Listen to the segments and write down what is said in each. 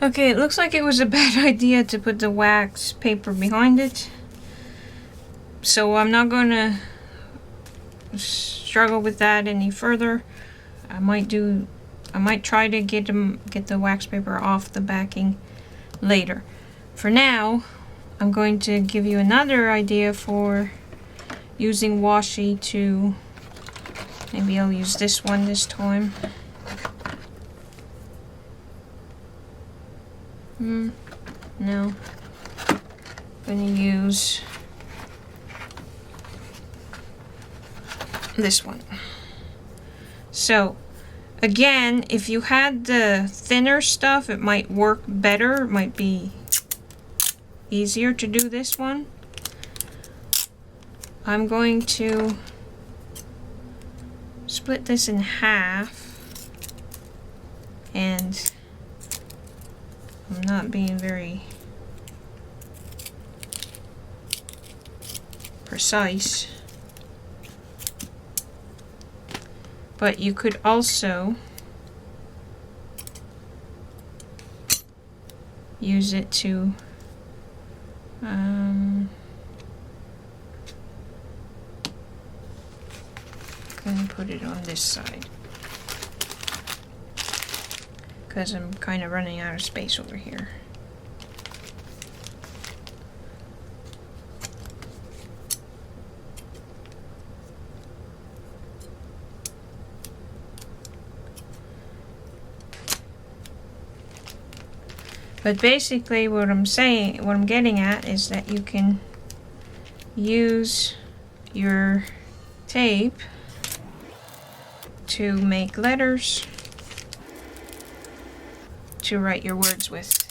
Okay, it looks like it was a bad idea to put the wax paper behind it. So I'm not going to struggle with that any further. I might try to get the wax paper off the backing later. For now, I'm going to give you another idea for using washi to, maybe I'll use this one this time. No. I'm going to use this one. So, again, if you had the thinner stuff, it might work better. It might be easier to do this one. I'm going to split this in half, and I'm not being very precise, but you could also use it to going to put it on this side because I'm kind of running out of space over here. But basically what I'm getting at is that you can use your tape to make letters to write your words with.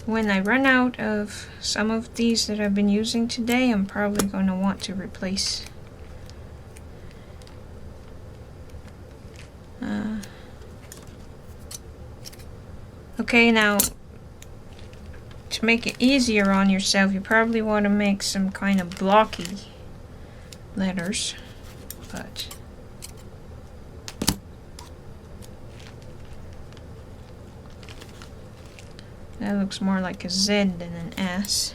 When I run out of some of these that I've been using today, I'm probably going to want to replace okay, now to make it easier on yourself, you probably want to make some kind of blocky letters, but that looks more like a Z than an S.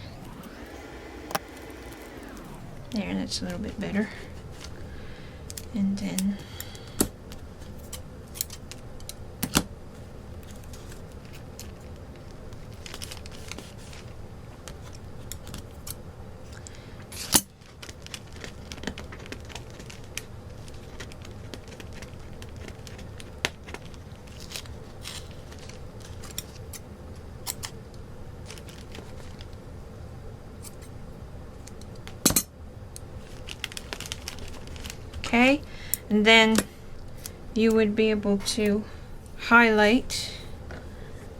There, that's a little bit better. And then okay, and then you would be able to highlight,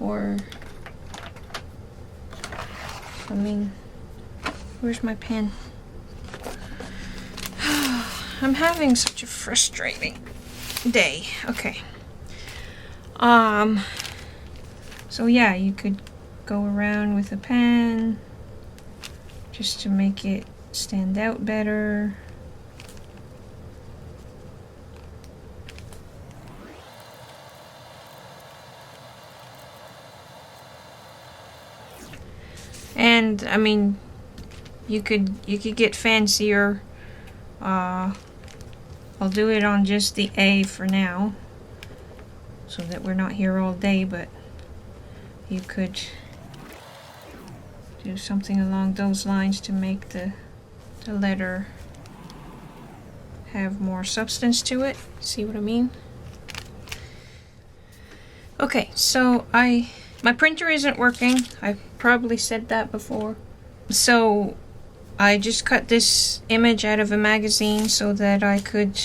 or I mean, where's my pen? I'm having such a frustrating day. Okay. So yeah, you could go around with a pen just to make it stand out better. And I mean, you could get fancier. I'll do it on just the A for now, so that we're not here all day, but you could do something along those lines to make the letter have more substance to it. See what I mean? Okay, so my printer isn't working. I've probably said that before. So I just cut this image out of a magazine so that I could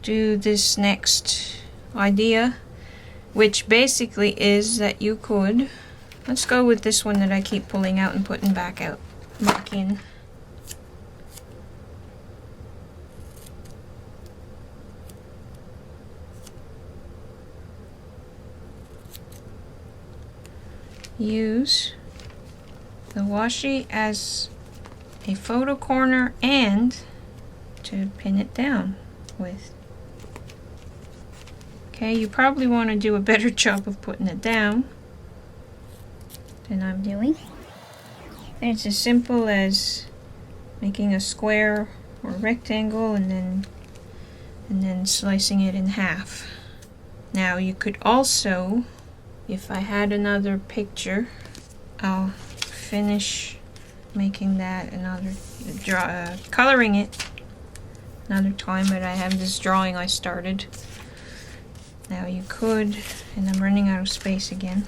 do this next idea, which basically is that you could, let's go with this one that I keep pulling out and putting back in. Use the washi as a photo corner and to pin it down with. Okay, you probably want to do a better job of putting it down than I'm doing. It's as simple as making a square or rectangle and then slicing it in half. Now you could also, if I had another picture, I'll finish making that coloring it another time, but I have this drawing I started. Now you could, and I'm running out of space again.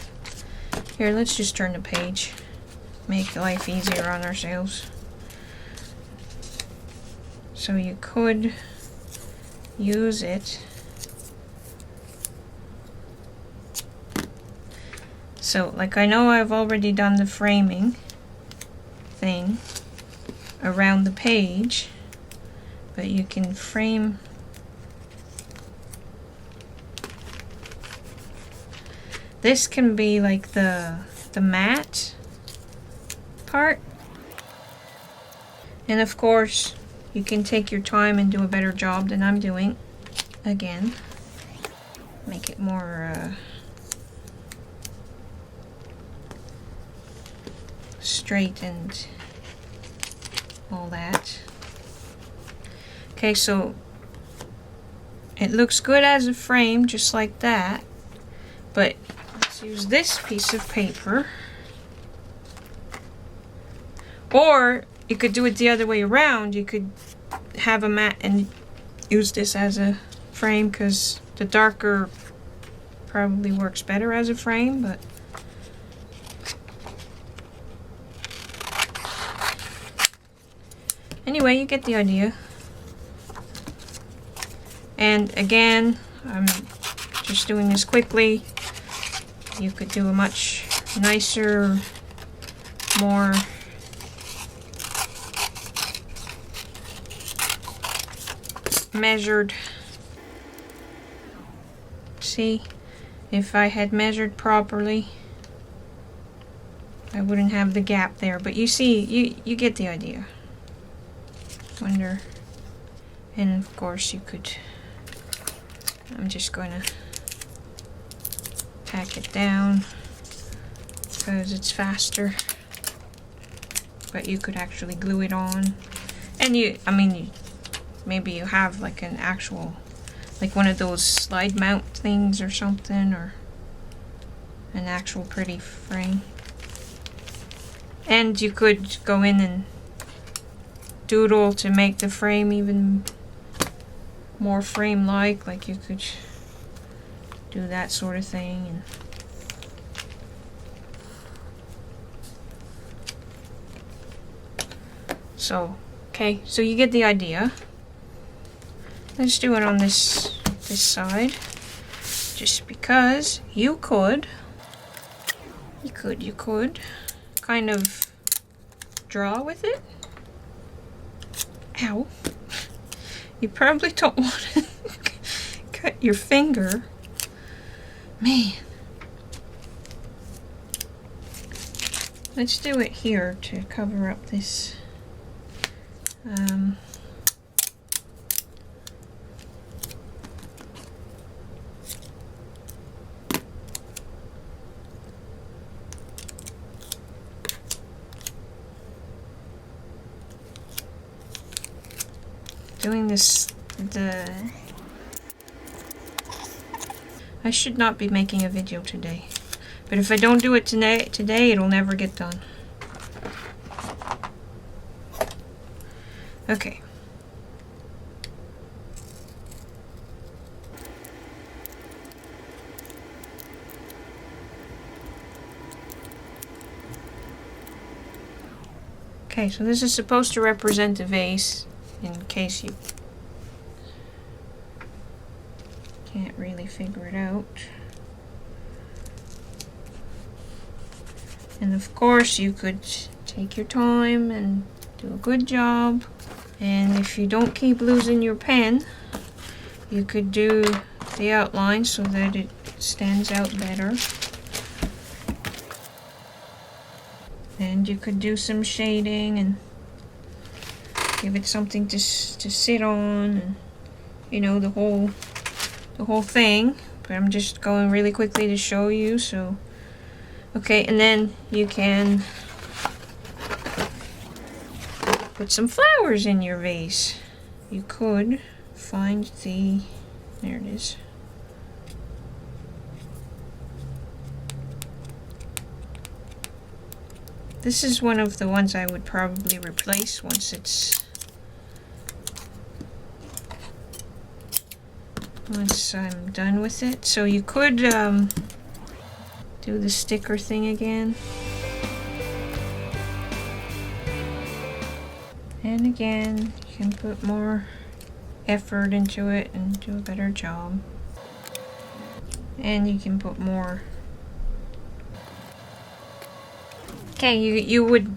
Here, let's just turn the page. Make life easier on ourselves. So you could use it. So, like, I know I've already done the framing thing around the page, but you can frame this. Can be like the mat part, and of course you can take your time and do a better job than I'm doing. Again, make it more straight and all that. Okay, so it looks good as a frame, just like that, but let's use this piece of paper. Or you could do it the other way around. You could have a mat and use this as a frame, because the darker probably works better as a frame, but anyway, you get the idea. And again, I'm just doing this quickly. You could do a much nicer, more measured. See, if I had measured properly, I wouldn't have the gap there. But you see, you get the idea. Wonder, and of course you could. I'm just going to tack it down because it's faster. But you could actually glue it on, and maybe you have like an actual, like one of those slide mount things or something, or an actual pretty frame. And you could go in and doodle to make the frame even more frame-like. Like you could do that sort of thing. And so, okay, so you get the idea. Let's do it on this side, just because you could kind of draw with it. Ow. You probably don't want to cut your finger. Man. Let's do it here to cover up this. Doing this, I should not be making a video today, but if I don't do it today, it'll never get done. Okay. Okay, so this is supposed to represent a vase, in case you can't really figure it out. And of course you could take your time and do a good job. And if you don't keep losing your pen, you could do the outline so that it stands out better. And you could do some shading and give it something to sit on, and you know, the whole thing. but I'm just going really quickly to show you. So, okay, and then you can put some flowers in your vase. You could find the, there it is. This is one of the ones I would probably replace once I'm done with it. So you could do the sticker thing again. And again, you can put more effort into it and do a better job. And you can put more. Okay, you would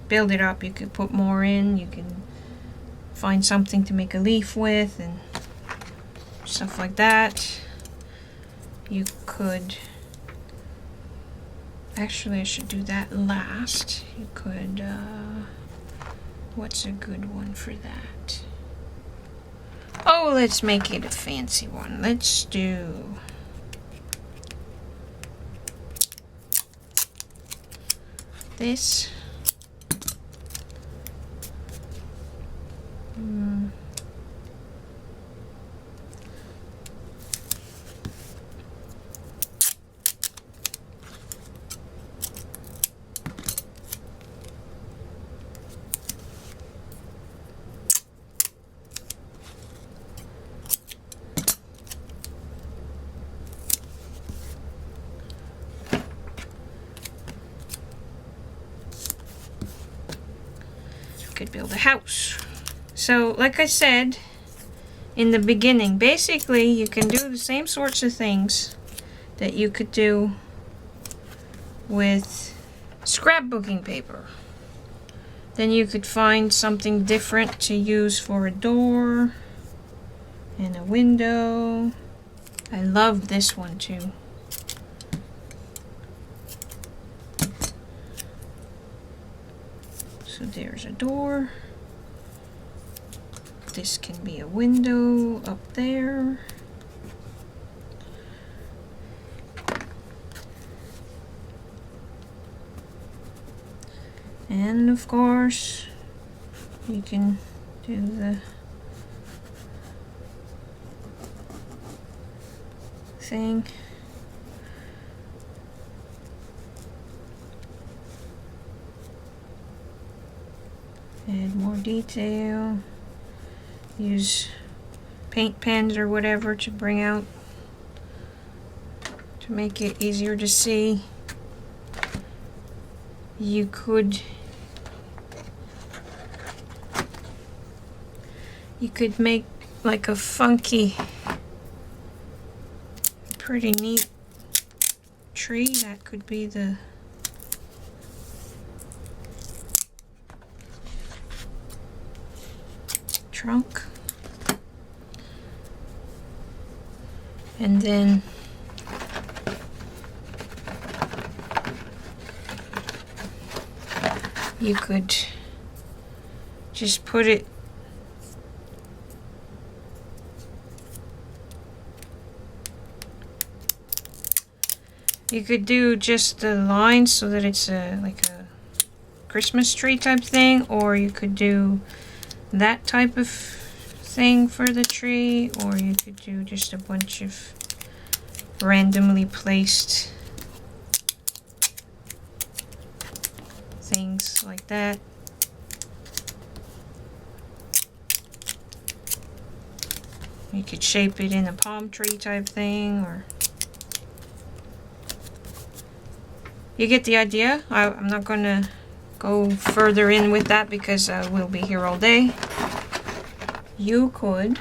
build it up. You could put more in. You can find something to make a leaf with and stuff like that. You could, actually I should do that last. You could, what's a good one for that? Oh, let's make it a fancy one. Let's do this. Could build a house. So like I said in the beginning, basically you can do the same sorts of things that you could do with scrapbooking paper. Then you could find something different to use for a door and a window. I love this one too. So there's a door. This can be a window up there. And of course, you can do the thing. Add more detail. Use paint pens or whatever to bring out, to make it easier to see. You could make like a funky, pretty neat tree. That could be the trunk. And then you could just put it you could do just the lines so that it's like a Christmas tree type thing, or you could do that type of thing for the tree, or you could do just a bunch of randomly placed things like that. You could shape it in a palm tree type thing, or you get the idea. I'm not gonna go further in with that because we'll be here all day. You could,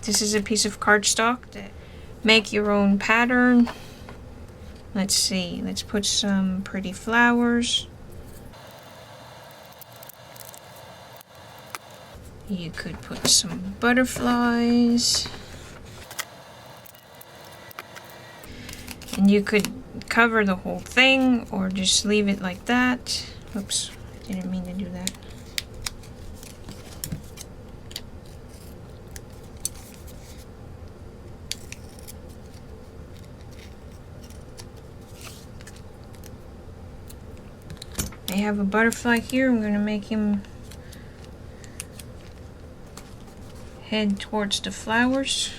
this is a piece of cardstock, that make your own pattern. Let's see, let's put some pretty flowers. You could put some butterflies. And you could cover the whole thing or just leave it like that. Oops, I didn't mean to do that. I have a butterfly here. I'm going to make him head towards the flowers.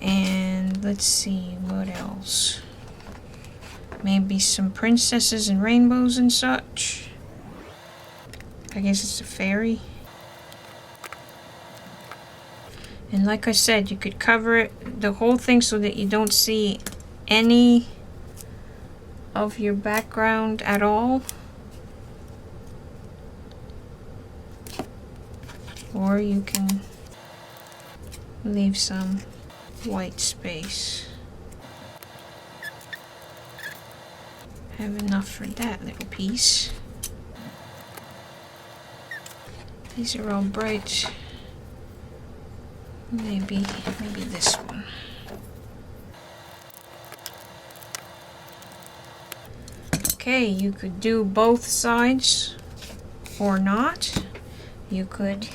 And let's see what else. Maybe some princesses and rainbows and such. I guess it's a fairy. And like I said, you could cover it, the whole thing, so that you don't see any of your background at all. Or you can leave some white space. Have enough for that little piece. These are all bright. Maybe this one. Okay, you could do both sides or not. You could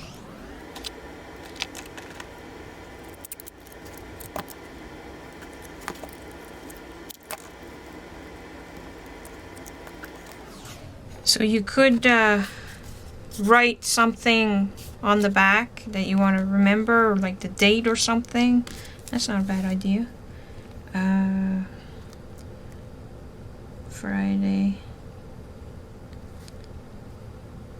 write something on the back that you want to remember, or like the date or something. That's not a bad idea. Friday,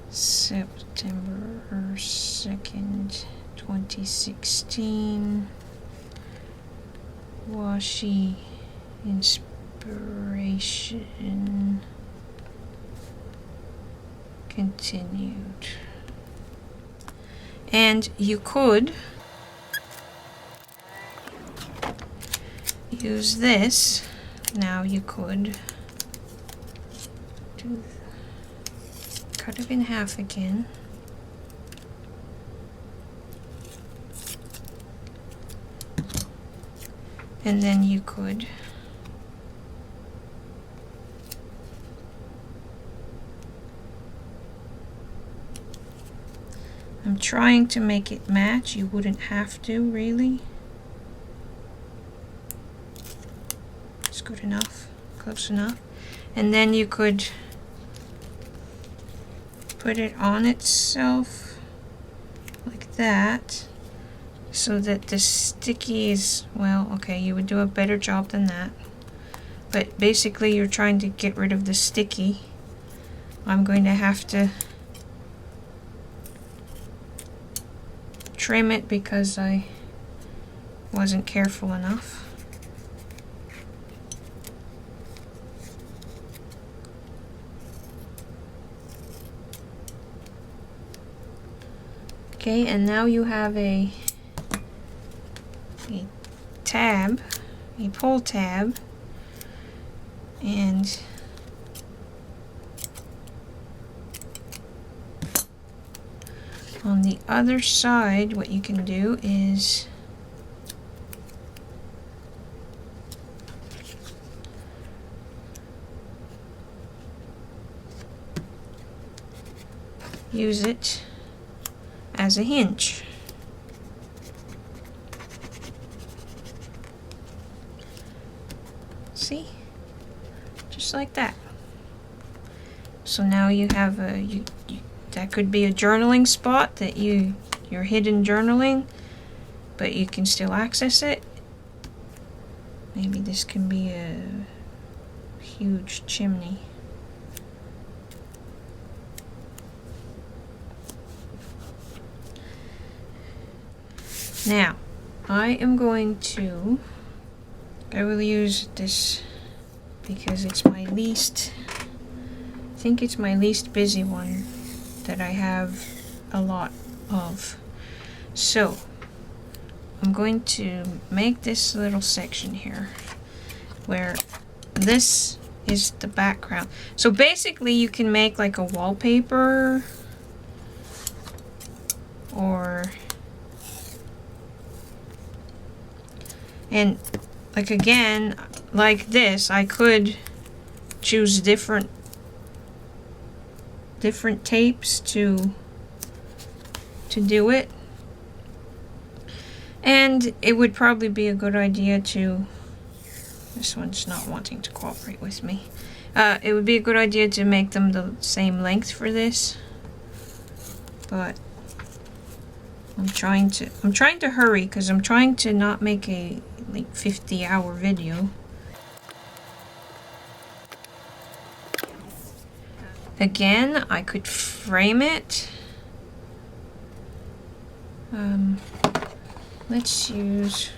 September 2nd, 2016. Washi inspiration continued. And you could use this. Now you could cut it in half again. And then you could I'm trying to make it match. You wouldn't have to, really. It's good enough, close enough. And then you could put it on itself like that, so that the sticky is, well, okay, you would do a better job than that. But basically you're trying to get rid of the sticky. I'm going to have to trim it because I wasn't careful enough. Okay, and now you have a tab, a pull tab, and on the other side, what you can do is use it as a hinge. See? Just like that. So now you have a that could be a journaling spot that you're hidden journaling, but you can still access it. Maybe this can be a huge chimney. Now, I will use this because it's my least, I think it's my least busy one that I have a lot of. So, I'm going to make this little section here where this is the background. So basically you can make like a wallpaper, and like again, like this, I could choose different tapes to do it. And it would probably be a good idea to This one's not wanting to cooperate with me. It would be a good idea to make them the same length for this, but I'm trying to hurry because I'm trying to not make a like 50-hour video. Again, I could frame it. Let's use,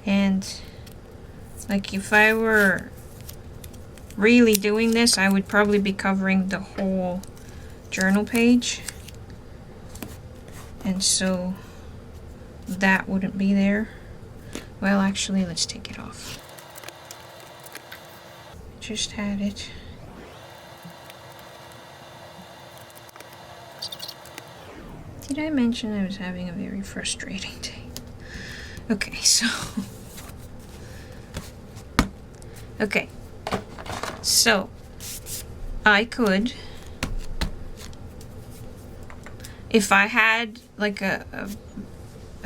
and like if I were really doing this, I would probably be covering the whole journal page, and so that wouldn't be there. Well, actually, let's take it off. Just had it. Did I mention I was having a very frustrating day? Okay, so okay, so I could, if I had like a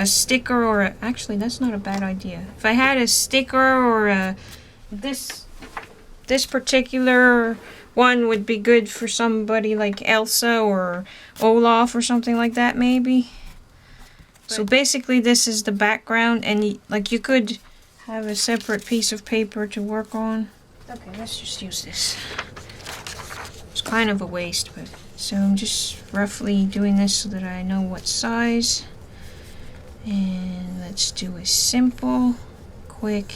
sticker or a, actually that's not a bad idea. If I had a sticker or a this particular one would be good for somebody like Elsa or Olaf or something like that maybe. So basically this is the background, and like you could have a separate piece of paper to work on. Okay, let's just use this. It's kind of a waste, but so I'm just roughly doing this so that I know what size. And let's do a simple, quick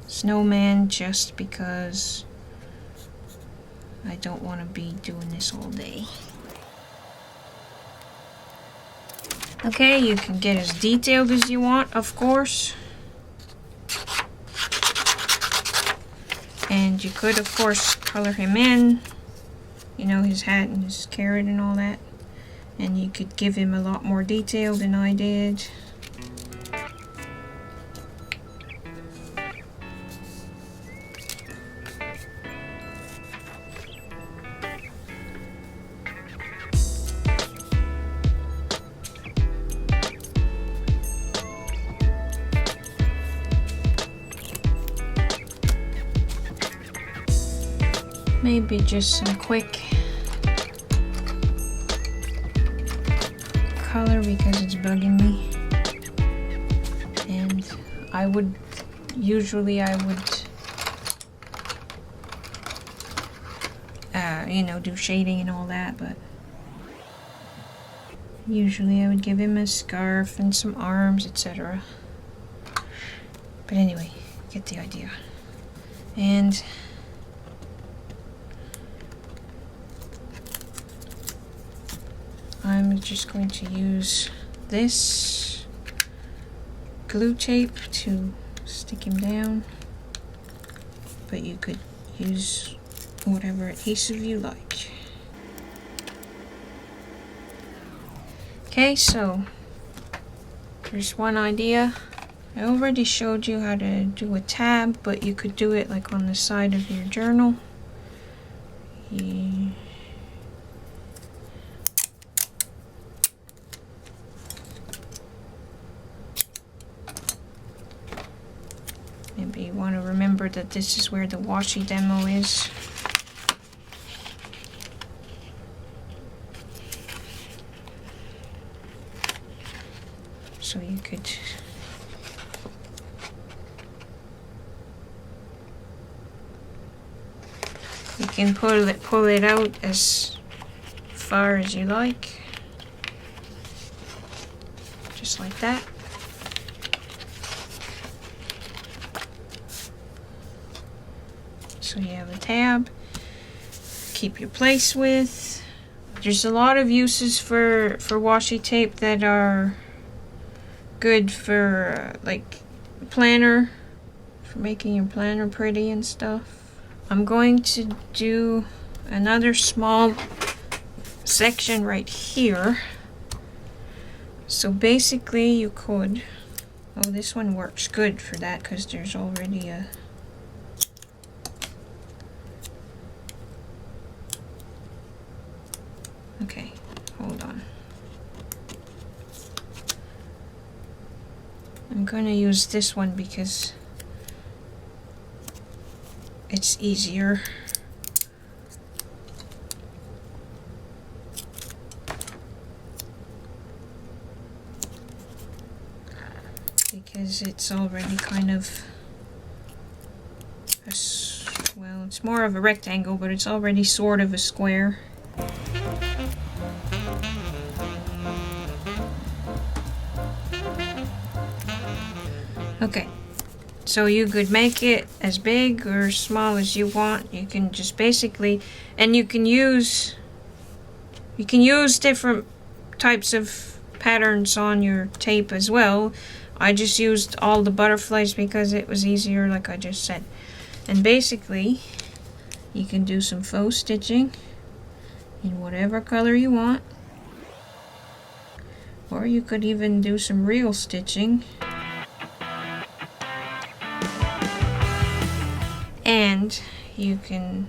snowman just because I don't want to be doing this all day. Okay, you can get as detailed as you want, of course. And you could, of course, color him in. You know, his hat and his carrot and all that. And you could give him a lot more detail than I did. Maybe just some quick color because it's bugging me. And I would you know, do shading and all that, but usually I would give him a scarf and some arms, etc. But anyway, get the idea. And I'm just going to use this glue tape to stick him down, but you could use whatever adhesive you like. Okay, so there's one idea. I already showed you how to do a tab, but you could do it like on the side of your journal. Maybe you want to remember that this is where the washi demo is. So you could pull it out as far as you like, just like that. So you have a tab, keep your place with. There's a lot of uses for washi tape that are good for like planner, for making your planner pretty and stuff. I'm going to do another small section right here. So basically you could, oh, this one works good for that because there's already a okay, hold on. I'm going to use this one because it's easier. Because it's already kind of well, it's more of a rectangle, but it's already sort of a square. Okay, so you could make it as big or small as you want. You can just basically, and you can use different types of patterns on your tape as well. I just used all the butterflies because it was easier, like I just said. And basically, you can do some faux stitching in whatever color you want. Or you could even do some real stitching. And you can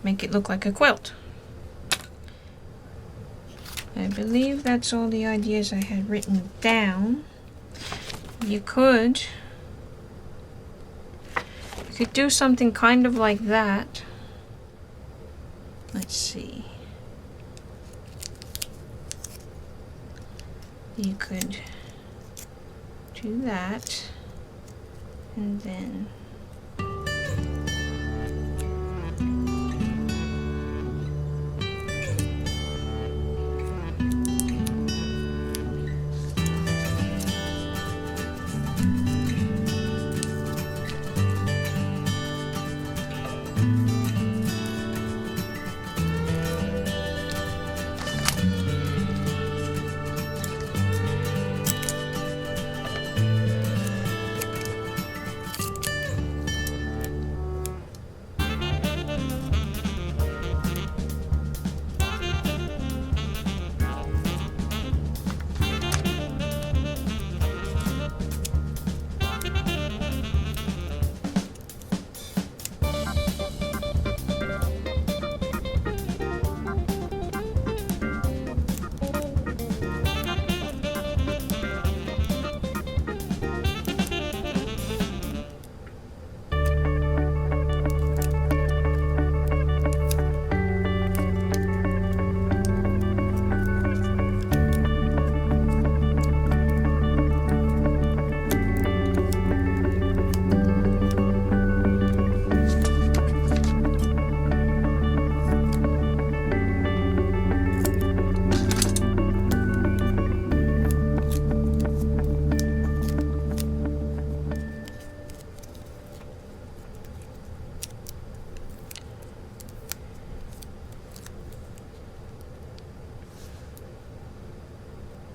make it look like a quilt. I believe that's all the ideas I had written down. You could do something kind of like that. Let's see. You could do that, and then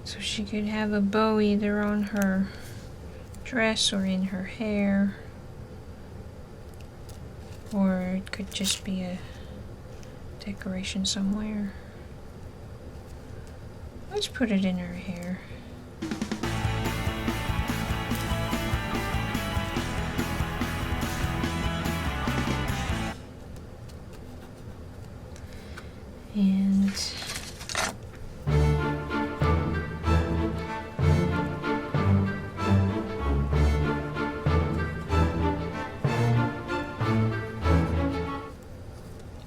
so she could have a bow either on her dress or in her hair, or it could just be a decoration somewhere. Let's put it in her hair. And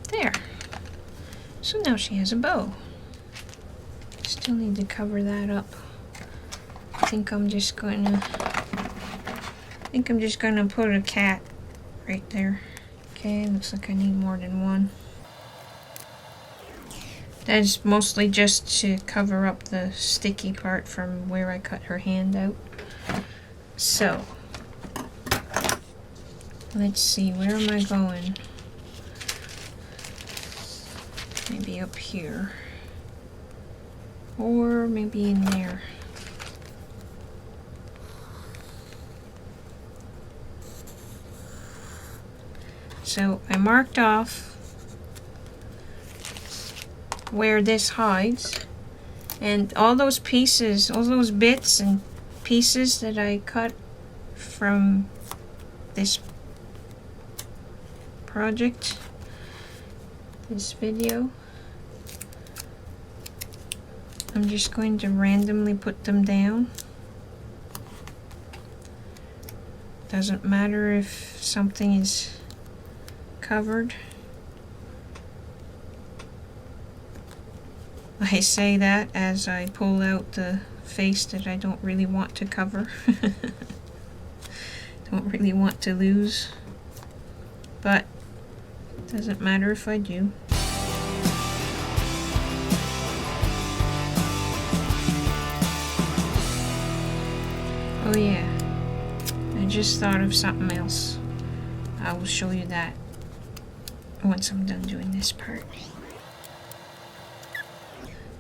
there. So now she has a bow. Still need to cover that up. I think I'm just gonna put a cat right there. Okay, looks like I need more than one. That's mostly just to cover up the sticky part from where I cut her hand out. So, let's see, where am I going? Maybe up here. Or maybe in there. So I marked off where this hides, and all those pieces, all those bits and pieces that I cut from this project, this video, I'm just going to randomly put them down Doesn't matter if something is covered. I say that as I pull out the face that I don't really want to cover. Don't really want to lose. But doesn't matter if I do. Oh yeah, I just thought of something else. I will show you that once I'm done doing this part.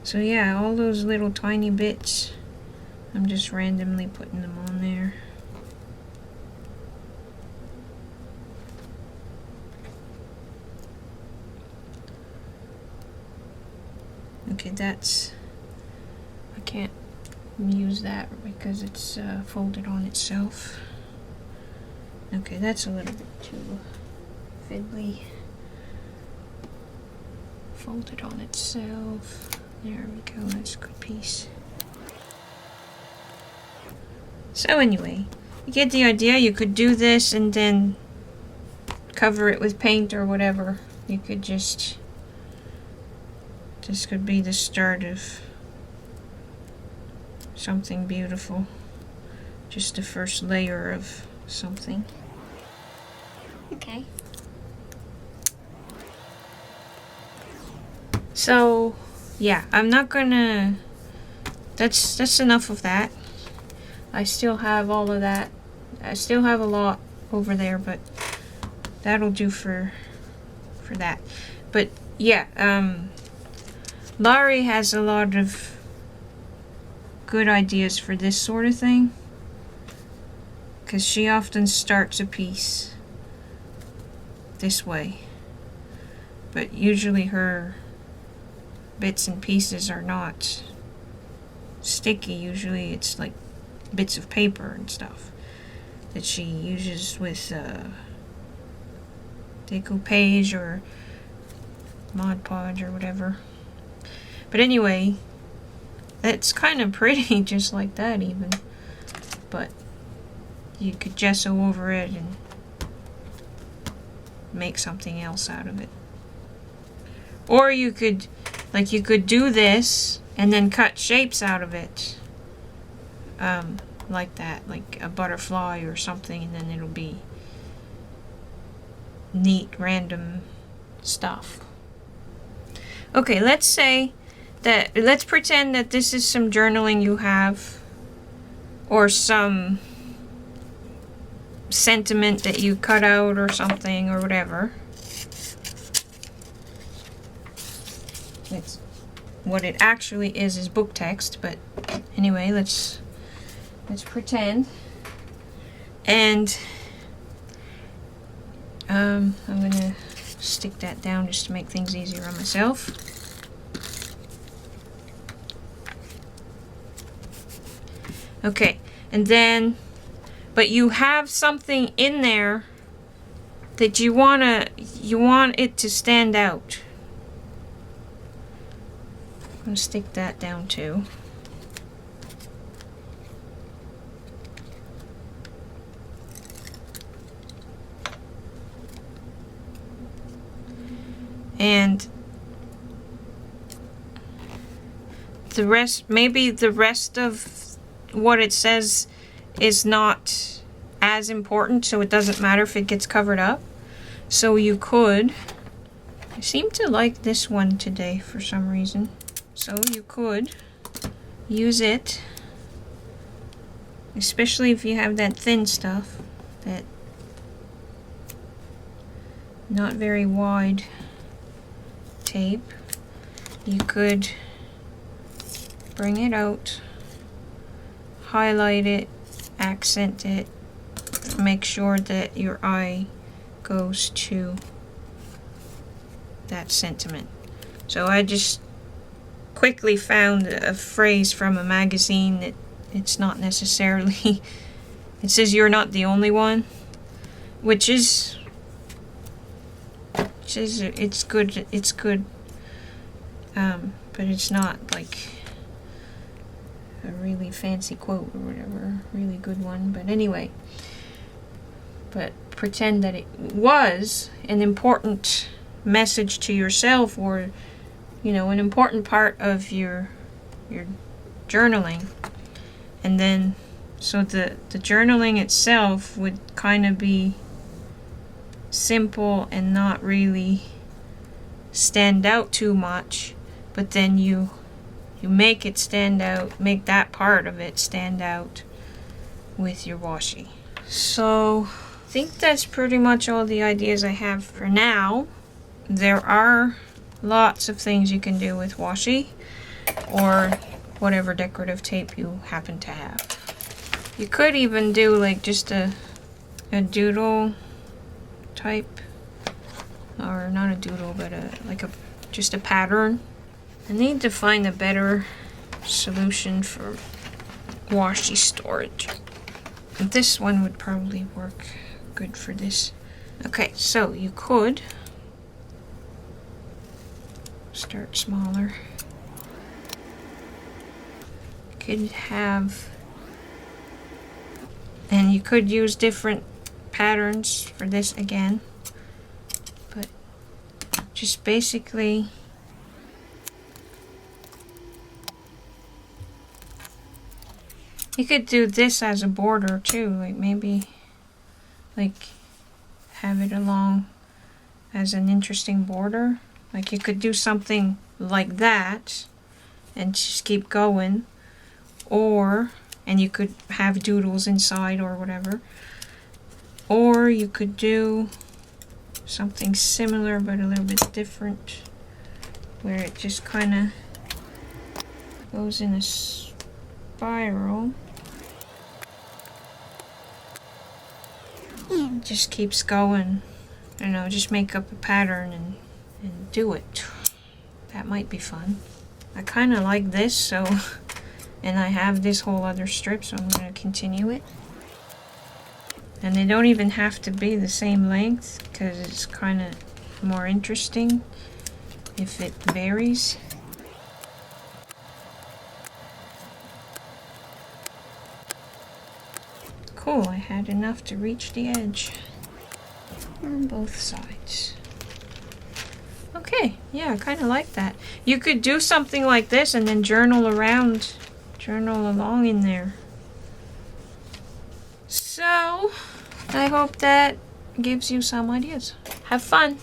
So yeah, all those little tiny bits, I'm just randomly putting them on there. Okay, that's, I can't use that because it's folded on itself. Okay, that's a little bit too fiddly. Folded on itself. There we go, that's a good piece. So anyway, you get the idea. You could do this and then cover it with paint or whatever. You could just, this could be the start of something beautiful. Just the first layer of something. Okay. So, yeah, I'm not gonna, that's enough of that. I still have all of that. I still have a lot over there, but that'll do for that. But yeah, Laurie has a lot of good ideas for this sort of thing, because she often starts a piece this way, but usually her bits and pieces are not sticky. Usually it's like bits of paper and stuff that she uses with decoupage or Mod Podge or whatever. But anyway, it's kind of pretty just like that even, but you could gesso over it and make something else out of it. Or you could, like, you could do this and then cut shapes out of it, like that, like a butterfly or something, and then it'll be neat random stuff. Okay, let's pretend that this is some journaling you have, or some sentiment that you cut out or something or whatever. It's what it actually is book text, but anyway, let's pretend. And I'm gonna stick that down just to make things easier on myself. Okay, and then, but you have something in there that you want it to stand out. I'm gonna stick that down too. And the rest, maybe the rest of what it says is not as important, so it doesn't matter if it gets covered up. So you could, I seem to like this one today for some reason, so you could use it, especially if you have that thin stuff, that not very wide tape. You could bring it out, highlight it, accent it, make sure that your eye goes to that sentiment. So I just quickly found a phrase from a magazine that it's not necessarily, it says you're not the only one, which is it's good, but it's not like a really fancy quote or whatever, really good one. But anyway, but pretend that it was an important message to yourself, or you know, an important part of your journaling. And then so the journaling itself would kind of be simple and not really stand out too much, but then you make it stand out, make that part of it stand out with your washi. So I think that's pretty much all the ideas I have for now. There are lots of things you can do with washi or whatever decorative tape you happen to have. You could even do like just a doodle type, or not a doodle, but just a pattern. I need to find a better solution for washi storage. This one would probably work good for this. Okay, so you could start smaller. Could have, and you could use different patterns for this again, but just basically you could do this as a border too, like maybe like have it along as an interesting border. Like you could do something like that and just keep going, and you could have doodles inside or whatever, or you could do something similar but a little bit different, where it just kind of goes in a spiral. Just keeps going. I don't know, just make up a pattern and do it. That might be fun. I kind of like this, so, and I have this whole other strip, so I'm going to continue it. And they don't even have to be the same length, because it's kind of more interesting if it varies. Cool, I had enough to reach the edge on both sides. Okay, yeah, I kind of like that. You could do something like this and then journal along in there. So, I hope that gives you some ideas. Have fun!